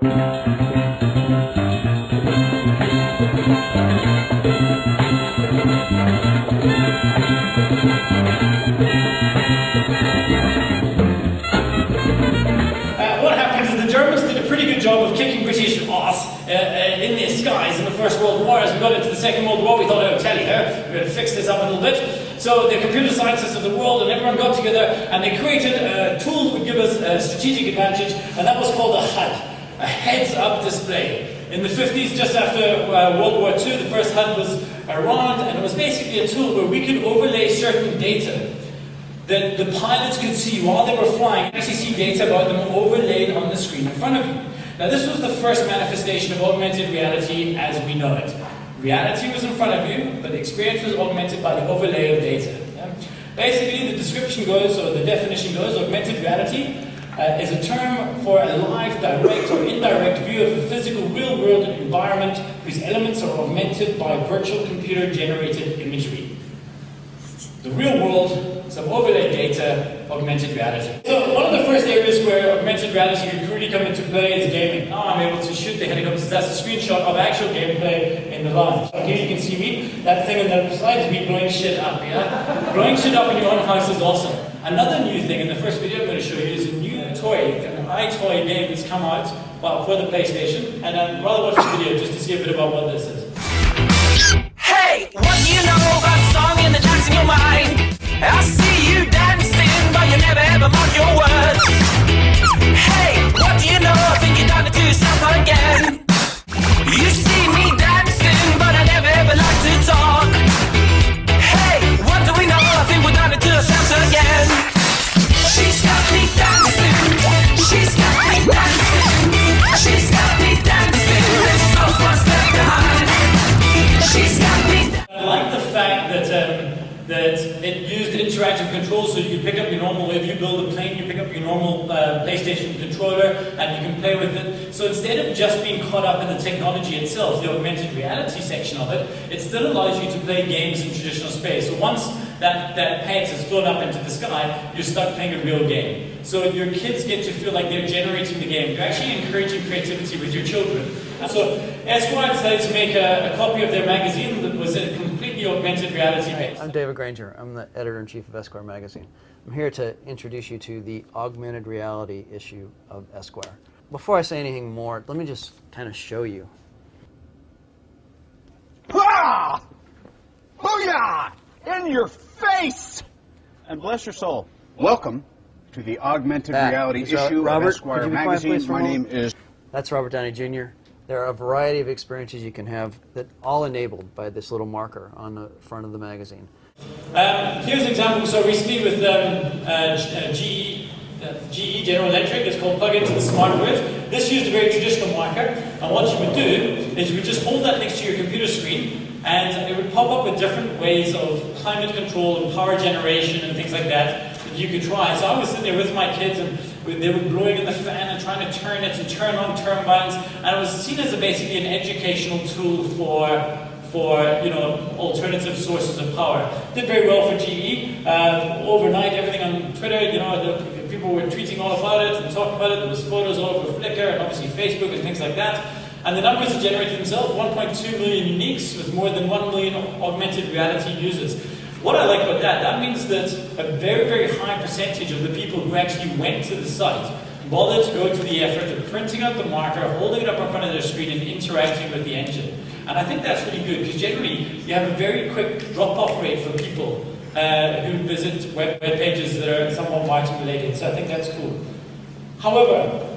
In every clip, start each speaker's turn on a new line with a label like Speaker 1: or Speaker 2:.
Speaker 1: What happens is the Germans did a pretty good job of kicking British ass in their skies in the First World War. As we got into the Second World War, we thought, oh, tell you, we're going to fix this up a little bit. So the computer scientists of the world and everyone got together and they created a tool that would give us a strategic advantage, and that was called a HUD, a heads-up display. In the 50s, just after World War II, the first HUD was around, and it was basically a tool where we could overlay certain data that the pilots could see while they were flying, actually see data about them overlaid on the screen in front of you. Now this was the first manifestation of augmented reality as we know it. Reality was in front of you, but the experience was augmented by the overlay of data. Yeah? Basically, the description goes, or the definition goes, augmented reality is a term for a live, direct, or indirect view of the physical, real-world environment whose elements are augmented by virtual computer-generated imagery. The real world, some overlay data, augmented reality. So one of the first areas where augmented reality could really come into play is gaming. Now I'm able to shoot the helicopters. That's a screenshot of actual gameplay in the lounge. Here you can see me. That thing on the slide is me blowing shit up, yeah? Blowing shit up in your own house is awesome. Another new thing in the first video I'm going to show you is a new toy, an iToy game that's come out for the PlayStation. And I'd rather watch the video just to see a bit about what this is.
Speaker 2: Hey, what do you know about the song in the jacks in your mind? I see you dancing, but you never ever mark your words. Hey, what do you know? I think you're done to do something again. You see me dancing, but I never ever like to talk. Hey, what do we know? I think we're done to do something again. She's got me dancing. She's got me dancing. She's got me dancing. There's so much left behind. She's got me.
Speaker 1: I like the fact that it used interactive controls, so you can pick up your normal, if you build a plane, you pick up your normal PlayStation controller and you can play with it. So instead of just being caught up in the technology itself, the augmented reality section of it, it still allows you to play games in traditional space. So once that paint is flown up into the sky, you're stuck playing a real game. So your kids get to feel like they're generating the game. You're actually encouraging creativity with your children. So Esquire decided to make a copy of their magazine that was a completely augmented reality based.
Speaker 3: I'm David Granger. I'm the editor-in-chief of Esquire magazine. I'm here to introduce you to the augmented reality issue of Esquire. Before I say anything more, let me just kind of show you.
Speaker 4: Ah! Booyah! In your face! And bless your soul, welcome to the augmented reality issue of Esquire magazine. My name is...
Speaker 3: That's Robert Downey Jr. There are a variety of experiences you can have that all enabled by this little marker on the front of the magazine.
Speaker 1: Here's an example. So recently with GE, General Electric, it's called Plug into the Smart Grid. This used a very traditional marker, and what you would do is you would just hold that next to your computer screen, and it would pop up with different ways of climate control and power generation and things like that you could try. So I was sitting there with my kids, and they were blowing in the fan and trying to turn it and turn on turbines, and it was seen as basically an educational tool for alternative sources of power. Did very well for GE. Overnight, everything on Twitter, people were tweeting all about it and talking about it. There was photos all over Flickr and obviously Facebook and things like that. And the numbers are generated themselves, 1.2 million uniques with more than 1 million augmented reality users. What I like about that means that a very, very high percentage of the people who actually went to the site bothered to go to the effort of printing out the marker, holding it up in front of their screen and interacting with the engine. And I think that's really good, because generally you have a very quick drop-off rate for people who visit web pages that are somewhat marketing related, so I think that's cool. However,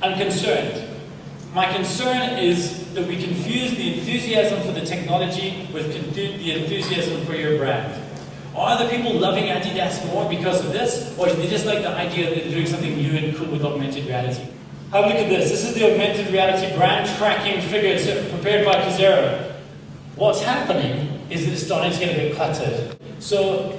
Speaker 1: I'm concerned. My concern is that we confuse the enthusiasm for the technology with the enthusiasm for your brand. Are the people loving Adidas more because of this, or do they just like the idea that they're doing something new and cool with augmented reality? Have a look at this. This is the augmented reality brand tracking figures prepared by Kazero. What's happening is that it's starting to get a bit cluttered. So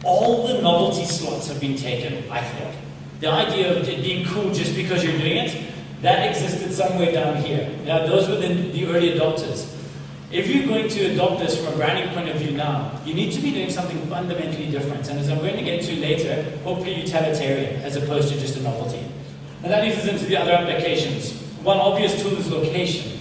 Speaker 1: all the novelty slots have been taken, I think. The idea of it being cool just because you're doing it, that existed somewhere down here. Now, those were the early adopters. If you're going to adopt this from a branding point of view now, you need to be doing something fundamentally different. And as I'm going to get to later, hopefully utilitarian as opposed to just a novelty. And that leads us into the other applications. One obvious tool is location.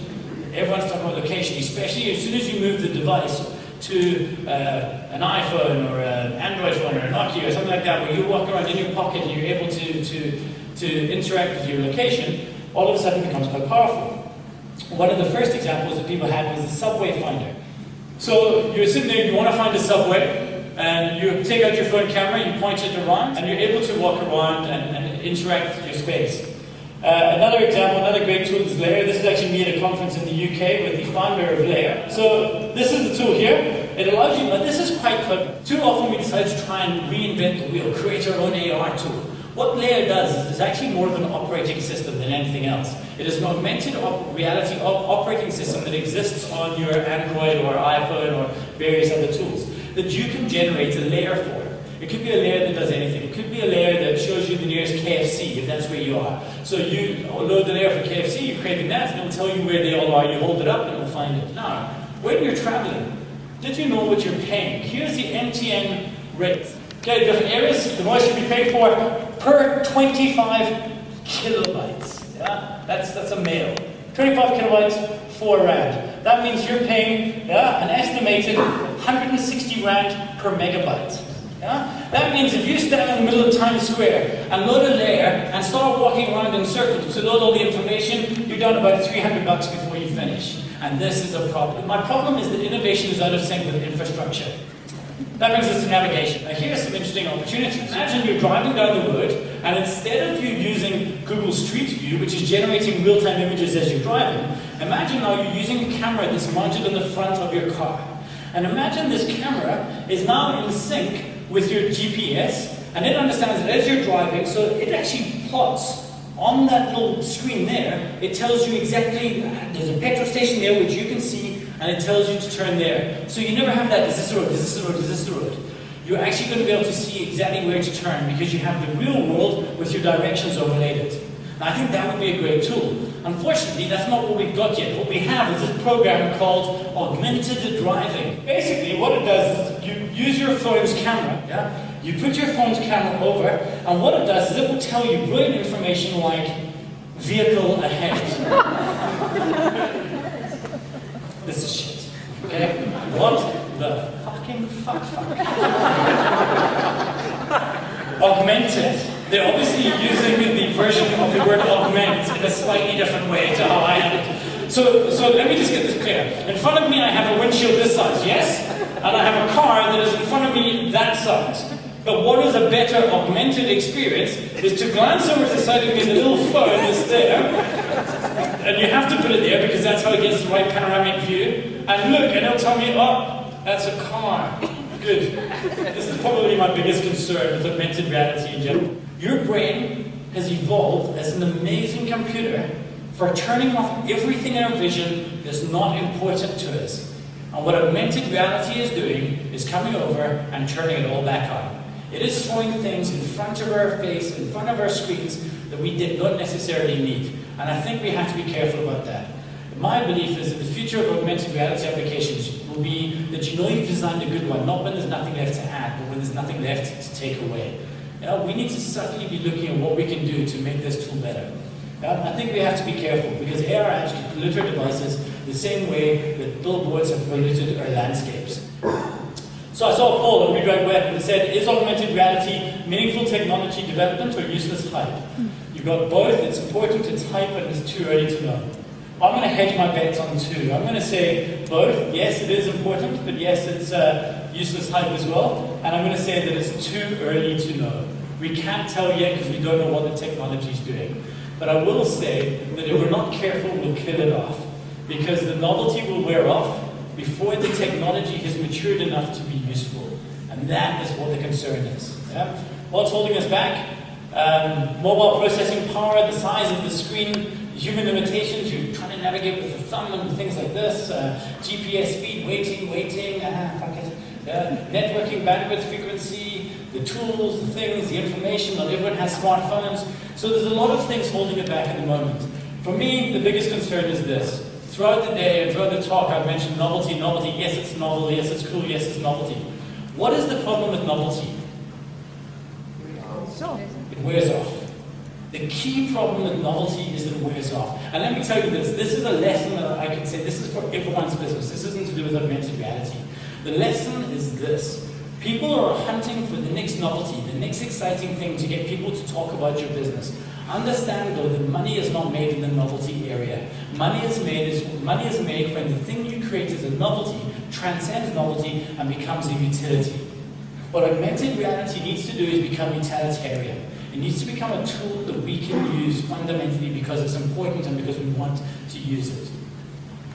Speaker 1: Everyone's talking about location, especially as soon as you move the device to an iPhone or an Android phone or a Nokia or something like that, where you walk around in your pocket and you're able to interact with your location, all of a sudden it becomes quite powerful. One of the first examples that people had was the subway finder. So you're sitting there, you want to find a subway, and you take out your phone camera, you point it around, and you're able to walk around and interact with your space. Another example, another great tool is Layer. This is actually me at a conference in the UK with the founder of Layer. So this is the tool here. It allows you, but this is quite clever. Too often we decide to try and reinvent the wheel, create our own AR tool. What Layer does is it's actually more of an operating system than anything else. It is an augmented reality operating system that exists on your Android or iPhone or various other tools that you can generate a layer for. It could be a layer that does anything. It could be a layer that shows you the nearest KFC, if that's where you are. So you load the layer for KFC, you create an app, and it'll tell you where they all are. You hold it up, and it'll find it. Now, when you're traveling, did you know what you're paying? Here's the MTN rates. Okay, different areas, the most you'll be paid for per 25 kilobytes. Yeah, that's a mail. 25 kilobytes, 4 rand. That means you're paying an estimated 160 rand per megabyte. Yeah? That means if you stand in the middle of Times Square and load a layer and start walking around in circles to load all the information, you're down about $300 before you finish. And this is a problem. My problem is that innovation is out of sync with infrastructure. That brings us to navigation. Now here's some interesting opportunities. Imagine you're driving down the road, and instead of you using Google Street View, which is generating real-time images as you're driving, imagine now you're using a camera that's mounted on the front of your car. And imagine this camera is now in sync with your GPS, and it understands that as you're driving, so it actually plots on that little screen there, it tells you exactly, there's a petrol station there which you can see, and it tells you to turn there. So you never have that, is this the road, is this the road, is this the road? You're actually going to be able to see exactly where to turn because you have the real world with your directions overlaid. Now I think that would be a great tool. Unfortunately, that's not what we've got yet. What we have is this program called Augmented Driving. Basically, what it does is you use your phone's camera, you put your phone's camera over, and what it does is it will tell you brilliant information like vehicle ahead. This is shit. Okay? What the fucking fuck? Augmented. They're obviously using the version of the word augment in a slightly different way to how I have it. So let me just get this clear. In front of me I have a windshield this size, yes? And I have a car that is in front of me that size. But what is a better augmented experience is to glance over to the side of me, the little phone that's there, and you have to put it there because that's how it gets the right panoramic view, and look, and it'll tell me, oh, that's a car. Good. This is probably my biggest concern with augmented reality in general. Your brain has evolved as an amazing computer for turning off everything in our vision that's not important to us. And what augmented reality is doing is coming over and turning it all back on. It is throwing things in front of our face, in front of our screens, that we did not necessarily need. And I think we have to be careful about that. My belief is that the future of augmented reality applications will be that you know you've designed a good one, not when there's nothing left to add, but when there's nothing left to take away. We need to certainly be looking at what we can do to make this tool better. I think we have to be careful because AR apps can pollute our devices the same way that billboards have polluted our landscapes. So I saw a poll on Read Write Web that said, is augmented reality meaningful technology development or useless hype? You've got both, it's important, it's hype, and it's too early to know. I'm going to hedge my bets on two. I'm going to say both, yes it is important, but yes it's useless hype as well. And I'm going to say that it's too early to know. We can't tell yet because we don't know what the technology is doing. But I will say that if we're not careful, we'll kill it off. Because the novelty will wear off before the technology has matured enough to be useful. And that is what the concern is. What's holding us back? Mobile processing power, the size of the screen, human limitations, you're trying to navigate with the thumb and things like this, GPS speed, waiting, networking, bandwidth, frequency, the tools, the things, the information, not everyone has smartphones. So there's a lot of things holding it back at the moment. For me, the biggest concern is this. Throughout the day and throughout the talk, I've mentioned novelty, yes it's novel, yes it's cool, yes it's novelty. What is the problem with novelty? It wears off. The key problem with novelty is that it wears off. And let me tell you this is a lesson that I could say, this is for everyone's business. This isn't to do with augmented reality. The lesson is this. People are hunting for the next novelty, the next exciting thing to get people to talk about your business. Understand though that money is not made in the novelty area. Money is made when the thing you create as a novelty transcends novelty and becomes a utility. What augmented reality needs to do is become utilitarian. It needs to become a tool that we can use fundamentally because it's important and because we want to use it.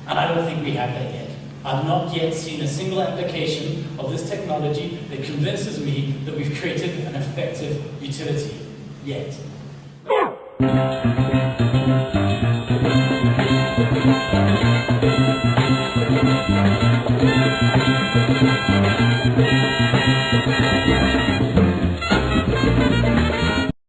Speaker 1: And I don't think we have that yet. I've not yet seen a single application of this technology that convinces me that we've created an effective utility yet.